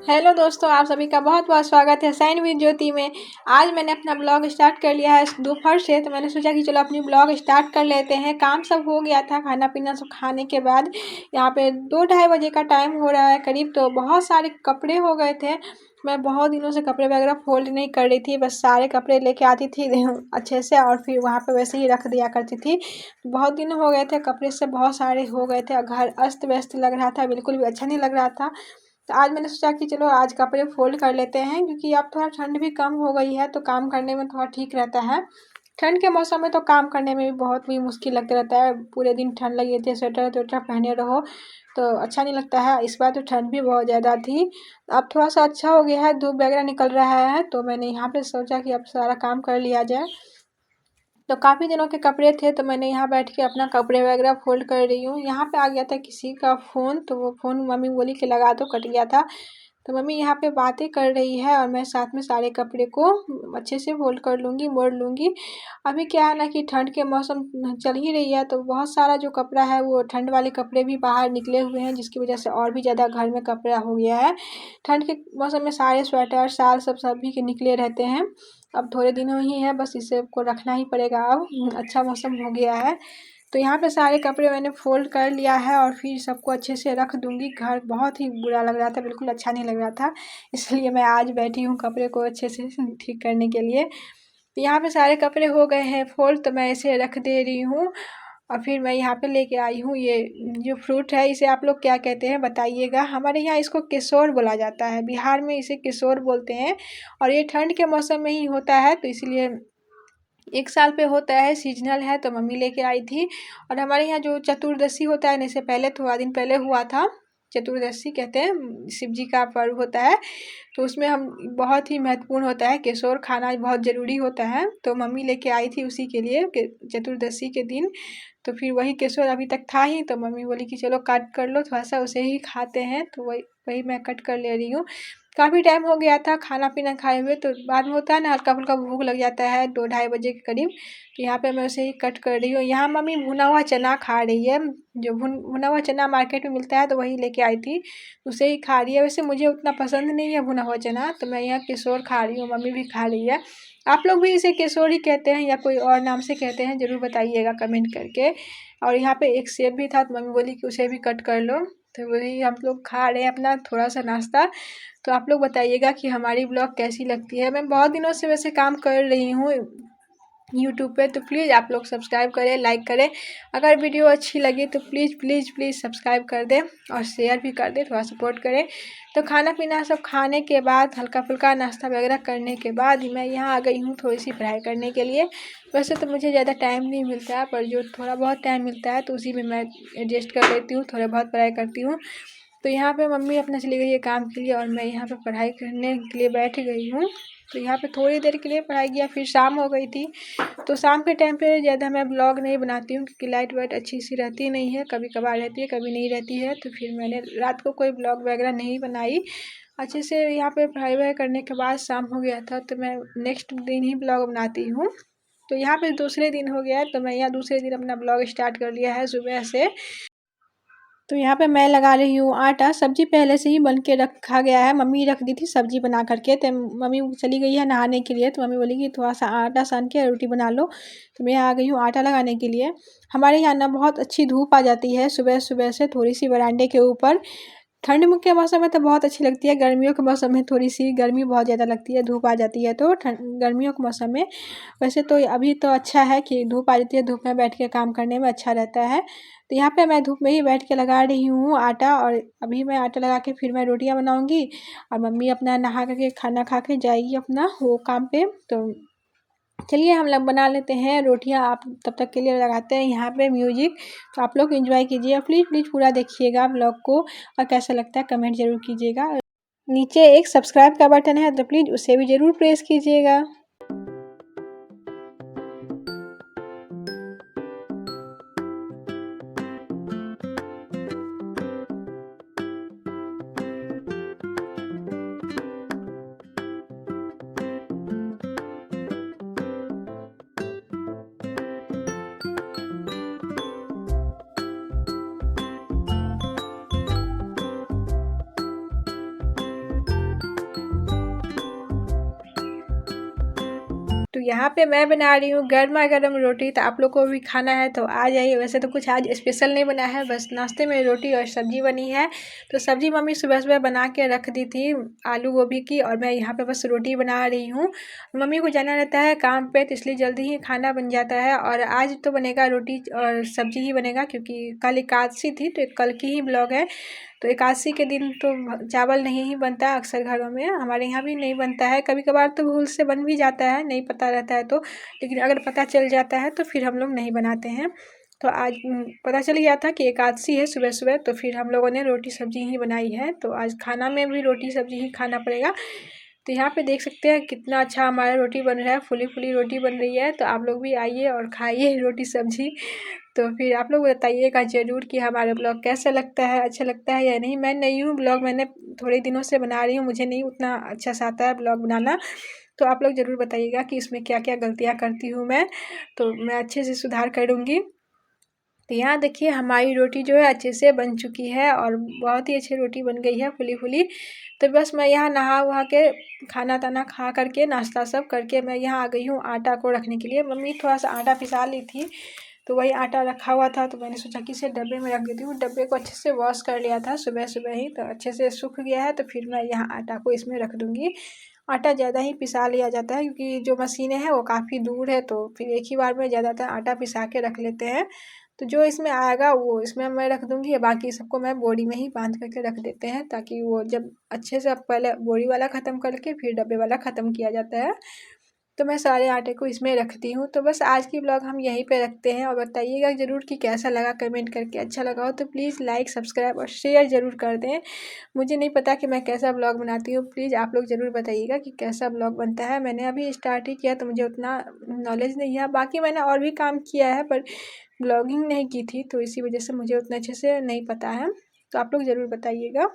Hello दोस्तों, आप सभी का बहुत बहुत स्वागत है साइन विद ज्योति में। आज मैंने अपना ब्लॉग स्टार्ट कर लिया है दोपहर से, तो मैंने सोचा कि चलो अपनी ब्लॉग स्टार्ट कर लेते हैं। काम सब हो गया था, खाना पीना सब खाने के बाद यहाँ पे 2-2:30 बजे का टाइम हो रहा है करीब। तो बहुत सारे कपड़े हो गए थे। मैं बहुत दिनों से कपड़े वगैरह फोल्ड नहीं कर रही थी, बस सारे कपड़े लेके आती थी अच्छे से और फिर वहाँ पे वैसे ही रख दिया करती थी। बहुत दिन हो गए थे, कपड़े से बहुत सारे हो गए थे और घर अस्त व्यस्त लग रहा था, बिल्कुल भी अच्छा नहीं लग रहा था। तो आज मैंने सोचा कि चलो आज कपड़े फोल्ड कर लेते हैं, क्योंकि अब थोड़ा ठंड भी कम हो गई है तो काम करने में थोड़ा ठीक रहता है। ठंड के मौसम में तो काम करने में भी बहुत भी मुश्किल लगता रहता है, पूरे दिन ठंड लगी रहती है, स्वेटर ट्वेटर पहने रहो तो अच्छा नहीं लगता है। इस बार तो ठंड भी बहुत ज़्यादा थी। अब थोड़ा सा अच्छा हो गया है, धूप वगैरह निकल रहा है, तो मैंने यहाँ पे सोचा कि अब सारा काम कर लिया जाए। तो काफ़ी दिनों के कपड़े थे, तो मैंने यहाँ बैठ के अपना कपड़े वगैरह फोल्ड कर रही हूँ। यहाँ पे आ गया था किसी का फ़ोन, तो वो फ़ोन मम्मी बोली कि लगा दो, कट गया था। तो मम्मी यहाँ पे बातें कर रही है और मैं साथ में सारे कपड़े को अच्छे से फोल्ड कर लूँगी, मोड़ लूँगी। अभी क्या है ना कि ठंड के मौसम चल ही रही है, तो बहुत सारा जो कपड़ा है वो ठंड वाले कपड़े भी बाहर निकले हुए हैं, जिसकी वजह से और भी ज़्यादा घर में कपड़ा हो गया है। ठंड के मौसम में सारे स्वेटर शाल सब सभी के निकले रहते हैं। अब थोड़े दिनों ही है, बस इसे को रखना ही पड़ेगा। अब अच्छा मौसम हो गया है, तो यहाँ पे सारे कपड़े मैंने फोल्ड कर लिया है और फिर सबको अच्छे से रख दूँगी। घर बहुत ही बुरा लग रहा था, बिल्कुल अच्छा नहीं लग रहा था, इसलिए मैं आज बैठी हूँ कपड़े को अच्छे से ठीक करने के लिए। तो यहाँ पे सारे कपड़े हो गए हैं फोल्ड, तो मैं इसे रख दे रही हूँ। और फिर मैं यहाँ पे लेके आई हूँ ये जो फ्रूट है, इसे आप लोग क्या कहते हैं बताइएगा। हमारे यहाँ इसको केसौर बोला जाता है, बिहार में इसे केसौर बोलते हैं। और ये ठंड के मौसम में ही होता है, तो इसलिए 1 साल पे होता है, सीजनल है, तो मम्मी लेके आई थी। और हमारे यहाँ जो चतुर्दशी होता है, इससे पहले थोड़ा दिन पहले हुआ था। चतुर्दशी कहते हैं, शिव जी का पर्व होता है, तो उसमें हम बहुत ही महत्वपूर्ण होता है, केसौर खाना बहुत ज़रूरी होता है। तो मम्मी लेके आई थी उसी के लिए चतुर्दशी के दिन। तो फिर वही केसौर अभी तक था ही, तो मम्मी बोली कि चलो कट कर लो थोड़ा सा, उसे ही खाते हैं, तो वही वही मैं कट कर ले रही हूँ। काफ़ी टाइम हो गया था खाना पीना खाए हुए, तो बाद में होता है ना हल्का फुल्का भूख लग जाता है 2-2:30 बजे के करीब। तो यहाँ पे मैं उसे ही कट कर रही हूँ। यहाँ मम्मी भुना हुआ चना खा रही है, जो भुना हुआ चना मार्केट में मिलता है, तो वही लेके आई थी, उसे ही खा रही है। वैसे मुझे उतना पसंद नहीं है भुना हुआ चना, तो मैं यहाँ केसौर खा रही हूँ, मम्मी भी खा रही है। आप लोग भी इसे केसौर ही कहते हैं या कोई और नाम से कहते हैं, ज़रूर बताइएगा कमेंट करके। और यहाँ पे एक सेब भी था, तो मम्मी बोली कि उसे भी कट कर लो, तो वही हम लोग खा रहे हैं अपना थोड़ा सा नाश्ता। तो आप लोग बताइएगा कि हमारी ब्लॉग कैसी लगती है। मैं बहुत दिनों से वैसे काम कर रही हूँ यूट्यूब पे, तो प्लीज़ आप लोग सब्सक्राइब करें, लाइक करें। अगर वीडियो अच्छी लगी तो प्लीज़ प्लीज़ प्लीज़ सब्सक्राइब कर दें और शेयर भी कर दें, थोड़ा सपोर्ट करें। तो खाना पीना सब खाने के बाद, हल्का फुल्का नाश्ता वगैरह करने के बाद मैं यहाँ आ गई हूँ थोड़ी सी पढ़ाई करने के लिए। वैसे तो मुझे ज़्यादा टाइम नहीं मिलता है, पर जो थोड़ा बहुत टाइम मिलता है तो उसी में मैं एडजस्ट कर लेती हूँ, थोड़ा बहुत पढ़ाई करती हूँ। तो यहाँ पे मम्मी अपना चली गई है काम के लिए और मैं यहाँ पे पढ़ाई करने के लिए बैठ गई हूँ। तो यहाँ पे थोड़ी देर के लिए पढ़ाई किया, फिर शाम हो गई थी। तो शाम के टाइम पे ज़्यादा मैं ब्लॉग नहीं बनाती हूँ, क्योंकि लाइट वाइट अच्छी सी रहती नहीं है, कभी कभार रहती है कभी नहीं रहती है, तो फिर मैंने रात को कोई ब्लॉग वगैरह नहीं बनाई अच्छे से। यहाँ पे पढ़ाई वढ़ाई करने के बाद शाम हो गया था, तो मैं नेक्स्ट दिन ही ब्लॉग बनाती हूँ। तो यहाँ पे दूसरे दिन हो गया है, तो मैं यहाँ दूसरे दिन अपना ब्लॉग स्टार्ट कर लिया है सुबह से। तो यहाँ पे मैं लगा रही हूँ आटा। सब्जी पहले से ही बन के रखा गया है, मम्मी रख दी थी सब्जी बना करके। तो मम्मी चली गई है नहाने के लिए, तो मम्मी बोली कि थोड़ा सा आटा सान के रोटी बना लो। तो मैं यहाँ आ गई हूँ आटा लगाने के लिए। हमारे यहाँ ना बहुत अच्छी धूप आ जाती है सुबह सुबह से, थोड़ी सी बरामदे के ऊपर। ठंड में के मौसम में तो बहुत अच्छी लगती है, गर्मियों के मौसम में थोड़ी सी गर्मी बहुत ज़्यादा लगती है, धूप आ जाती है तो गर्मियों के मौसम में। वैसे तो अभी तो अच्छा है कि धूप आ जाती है, धूप में बैठ के काम करने में अच्छा रहता है। तो यहाँ पे मैं धूप में ही बैठ के लगा रही हूँ आटा, और अभी मैं आटा लगा के फिर मैं रोटियाँ बनाऊँगी। और मम्मी अपना नहा करके खाना खा के जाएगी अपना वो काम पे। तो चलिए हम लोग बना लेते हैं रोटियां, आप तब तक के लिए लगाते हैं यहाँ पे म्यूजिक। तो आप लोग एंजॉय कीजिए, प्लीज़ प्लीज़ पूरा देखिएगा ब्लॉग को, और कैसा लगता है कमेंट ज़रूर कीजिएगा। नीचे एक सब्सक्राइब का बटन है, तो प्लीज़ उसे भी ज़रूर प्रेस कीजिएगा। यहाँ पे मैं बना रही हूँ गर्मा गर्म रोटी। तो आप लोग को भी खाना है तो आ जाइए। वैसे तो कुछ आज स्पेशल नहीं बना है, बस नाश्ते में रोटी और सब्जी बनी है। तो सब्जी मम्मी सुबह सुबह बना के रख दी थी आलू गोभी की, और मैं यहाँ पे बस रोटी बना रही हूँ। मम्मी को जाना रहता है काम पे, तो इसलिए जल्दी ही खाना बन जाता है। और आज तो बनेगा रोटी और सब्जी ही बनेगा, क्योंकि कल एकादशी थी तो कल की ही ब्लॉग है। तो एकादशी के दिन तो चावल नहीं ही बनता है अक्सर घरों में, हमारे यहाँ भी नहीं बनता है। कभी कभार तो भूल से बन भी जाता है, नहीं पता रहता है तो, लेकिन अगर पता चल जाता है तो फिर हम लोग नहीं बनाते हैं। तो आज पता चल गया था कि एकादशी है सुबह सुबह, तो फिर हम लोगों ने रोटी सब्जी ही बनाई है। तो आज खाना में भी रोटी सब्जी ही खाना पड़ेगा। तो यहाँ पे देख सकते हैं कितना अच्छा हमारा रोटी बन रहा है, फुली फुली रोटी बन रही है। तो आप लोग भी आइए और खाइए रोटी सब्जी। तो फिर आप लोग बताइएगा ज़रूर कि हमारा ब्लॉग कैसा लगता है, अच्छा लगता है या नहीं। मैं नई हूँ ब्लॉग, मैंने थोड़े दिनों से बना रही हूँ, मुझे नहीं उतना अच्छा से आता है ब्लॉग बनाना। तो आप लोग ज़रूर बताइएगा कि इसमें क्या क्या गलतियाँ करती हूँ मैं, तो मैं अच्छे से सुधार करूँगी। तो यहाँ देखिए हमारी रोटी जो है अच्छे से बन चुकी है, और बहुत ही अच्छी रोटी बन गई है फुली फुली। तो बस मैं यहाँ नहा वहा के खाना ताना खा करके नाश्ता सब करके मैं यहाँ आ गई हूँ आटा को रखने के लिए। मम्मी थोड़ा सा आटा पिसा ली थी, तो वही आटा रखा हुआ था, तो मैंने सोचा कि इसे डब्बे में रख देती हूँ। डब्बे को अच्छे से वॉश कर लिया था सुबह सुबह ही, तो अच्छे से सूख गया है। तो फिर मैं यहाँ आटा को इसमें रख दूँगी। आटा ज़्यादा ही पिसा लिया जाता है, क्योंकि जो मशीनें हैं वो काफ़ी दूर है, तो फिर एक ही बार में ज़्यादातर आटा पिसा के रख लेते हैं। तो जो इसमें आएगा वो इसमें मैं रख दूँगी, बाकी सबको मैं बोरी में ही बांध करके रख देते हैं, ताकि वो जब अच्छे से पहले बोरी वाला ख़त्म करके फिर डब्बे वाला ख़त्म किया जाता है। तो मैं सारे आटे को इसमें रखती हूँ। तो बस आज की ब्लॉग हम यहीं पे रखते हैं, और बताइएगा ज़रूर कि कैसा लगा कमेंट करके। अच्छा लगा हो तो प्लीज़ लाइक सब्सक्राइब और शेयर ज़रूर कर दें। मुझे नहीं पता कि मैं कैसा ब्लॉग बनाती हूँ, प्लीज़ आप लोग ज़रूर बताइएगा कि कैसा ब्लॉग बनता है। मैंने अभी स्टार्ट ही किया तो मुझे उतना नॉलेज नहीं है, बाकी मैंने और भी काम किया है पर ब्लॉगिंग नहीं की थी, तो इसी वजह से मुझे उतना अच्छे से नहीं पता है। तो आप लोग ज़रूर बताइएगा।